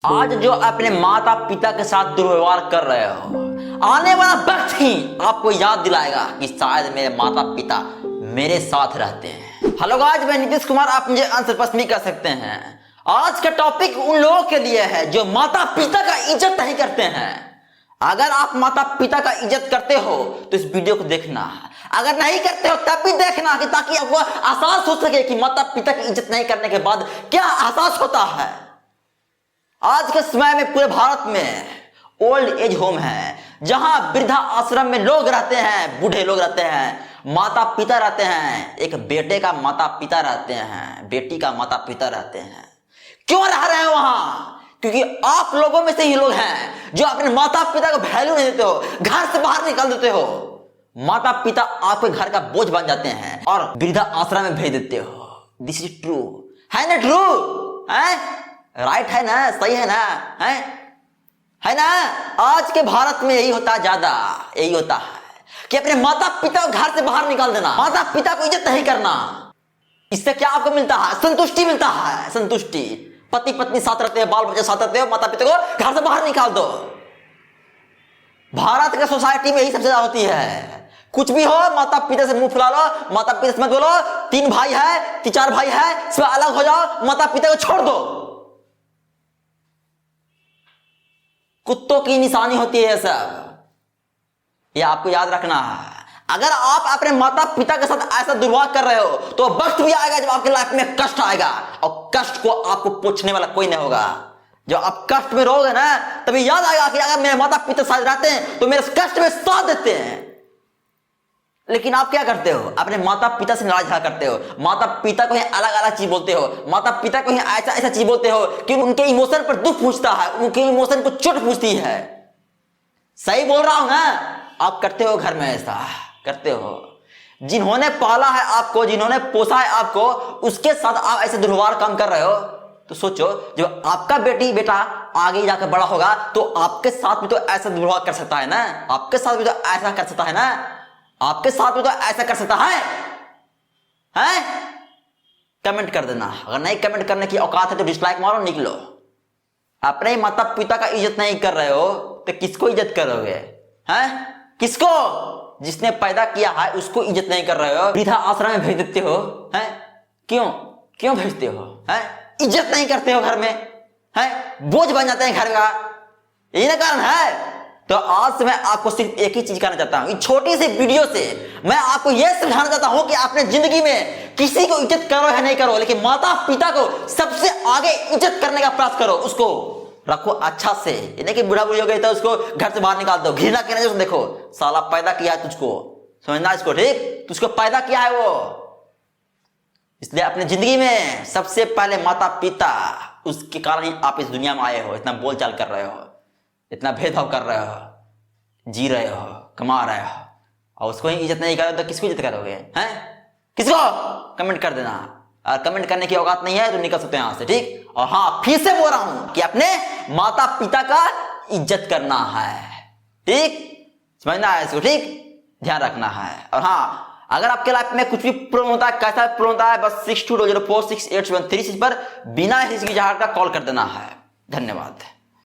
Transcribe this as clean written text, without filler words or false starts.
आज जो अपने माता पिता के साथ दुर्व्यवहार कर रहे हो, आने वाला वक्त ही आपको याद दिलाएगा कि शायद मेरे माता पिता मेरे साथ रहते हैं। हेलो गाइस, मैं नीतीश कुमार, आप मुझे आंसर प्रश्न नहीं कर सकते हैं। आज का टॉपिक उन लोगों के लिए है जो माता पिता का इज्जत नहीं करते हैं। अगर आप माता पिता का इज्जत करते हो तो इस वीडियो को देखना, अगर नहीं करते हो तब भी देखना, कि ताकि आपको एहसास हो सके कि माता पिता की इज्जत नहीं करने के बाद क्या एहसास होता है। आज के समय में पूरे भारत में ओल्ड एज होम है, जहां वृद्धा आश्रम में लोग रहते हैं, बूढ़े लोग रहते हैं, माता पिता रहते हैं, एक बेटे का माता पिता रहते हैं, बेटी का माता पिता रहते हैं। क्यों रह रहे हैं वहां? क्योंकि आप लोगों में से ही लोग हैं जो अपने माता पिता को वैल्यू नहीं देते हो, घर से बाहर निकाल देते हो। माता पिता आपके घर का बोझ बन जाते हैं और वृद्धा आश्रम में भेज देते हो। दिस इज ट्रू, है ना? ट्रू है, राइट है ना? सही है ना? है ना? आज के भारत में यही होता है, ज्यादा यही होता है कि अपने माता पिता को घर से बाहर निकाल देना, माता पिता को इज्जत नहीं करना। इससे क्या आपको मिलता है? संतुष्टि मिलता है, संतुष्टि। पति पत्नी साथ रहते हैं, बाल बच्चे साथ रहते हो, माता पिता को घर से बाहर निकाल दो। भारत के सोसाइटी में यही सबसे ज्यादा होती है। कुछ भी हो, माता पिता से मुंह फुला लो, माता पिता से मत बोलो। 3 भाई है, 4 भाई है, इसमें अलग हो जाओ, माता पिता को छोड़ दो। कुत्तों की निशानी होती है सब, ये आपको याद रखना है। अगर आप अपने माता पिता के साथ ऐसा दुर्व्यवहार कर रहे हो तो वक्त भी आएगा जब आपके लाइफ में कष्ट आएगा, और कष्ट को आपको पूछने वाला कोई नहीं होगा। जब आप कष्ट में रहोगे ना, तभी याद आएगा कि अगर मेरे माता पिता साथ रहते हैं तो मेरे कष्ट में साथ देते हैं। लेकिन आप क्या करते हो? अपने माता पिता से नाराज करते हो, माता पिता को ही अलग अलग चीज बोलते हो, माता पिता को ही ऐसा ऐसा चीज बोलते हो कि उनके इमोशन पर दुख पूछता है, उनके इमोशन को चोट पूछती है। सही बोल रहा हूं ना? आप करते हो घर में, ऐसा करते हो। जिन्होंने पाला है आपको, जिन्होंने पोसा है आपको, उसके साथ आप ऐसे दुर्व्यवहार काम कर रहे हो, तो सोचो जब आपका बेटा आगे जाकर बड़ा होगा तो आपके साथ भी तो ऐसा दुर्व्यवहार कर सकता है ना, आपके साथ भी तो ऐसा कर सकता है ना, आपके साथ भी तो ऐसा कर सकता है? कमेंट कर देना। अगर नहीं कमेंट करने की औकात है तो डिसलाइक मारो, निकलो। अपने माता पिता का इज्जत नहीं कर रहे हो तो किसको इज्जत करोगे? किसको? जिसने पैदा किया है उसको इज्जत नहीं कर रहे हो, वृद्धा आश्रम में भेज देते हो। क्यों भेजते हो? इज्जत नहीं करते हो घर में, बोझ बन जाते हैं घर का, यही ना कारण है? तो आज से मैं आपको सिर्फ एक ही चीज कहना चाहता हूं, छोटी सी वीडियो से मैं आपको यह समझाना चाहता हूं कि आपने जिंदगी में किसी को इज्जत करो या नहीं करो, लेकिन माता पिता को सबसे आगे इज्जत करने का प्रयास करो, उसको रखो अच्छा से। नहीं कि बुढ़ा बुढ़ी हो गई तो उसको घर से बाहर निकाल दो, घृणा करने से देखो, साला पैदा किया है तुझको, समझना इसको, ठीक? तुझको पैदा किया है वो। इसलिए अपनी जिंदगी में सबसे पहले माता पिता, उसके कारण ही आप इस दुनिया में आए हो, इतना बोलचाल कर रहे हो, इतना भेदभाव कर रहे हो, जी रहे हो, कमा रहे हो, और उसको ही इज्जत नहीं करोगे तो किसको इज्जत करोगे? किसको? कमेंट कर देना। और कमेंट करने की औकात नहीं है तो निकल सकते हैं यहां से, ठीक? और हाँ, फिर से बोल रहा हूं कि अपने माता पिता का इज्जत करना है, ठीक? समझना है इसको, ठीक? ध्यान रखना है। और हाँ, अगर आपके लाइफ में कुछ भी प्रॉब्लम होता है, कैसा प्रॉब्लम होता है, बस 62046873 पर बिना हिचकिचाहट का कॉल कर देना है। धन्यवाद।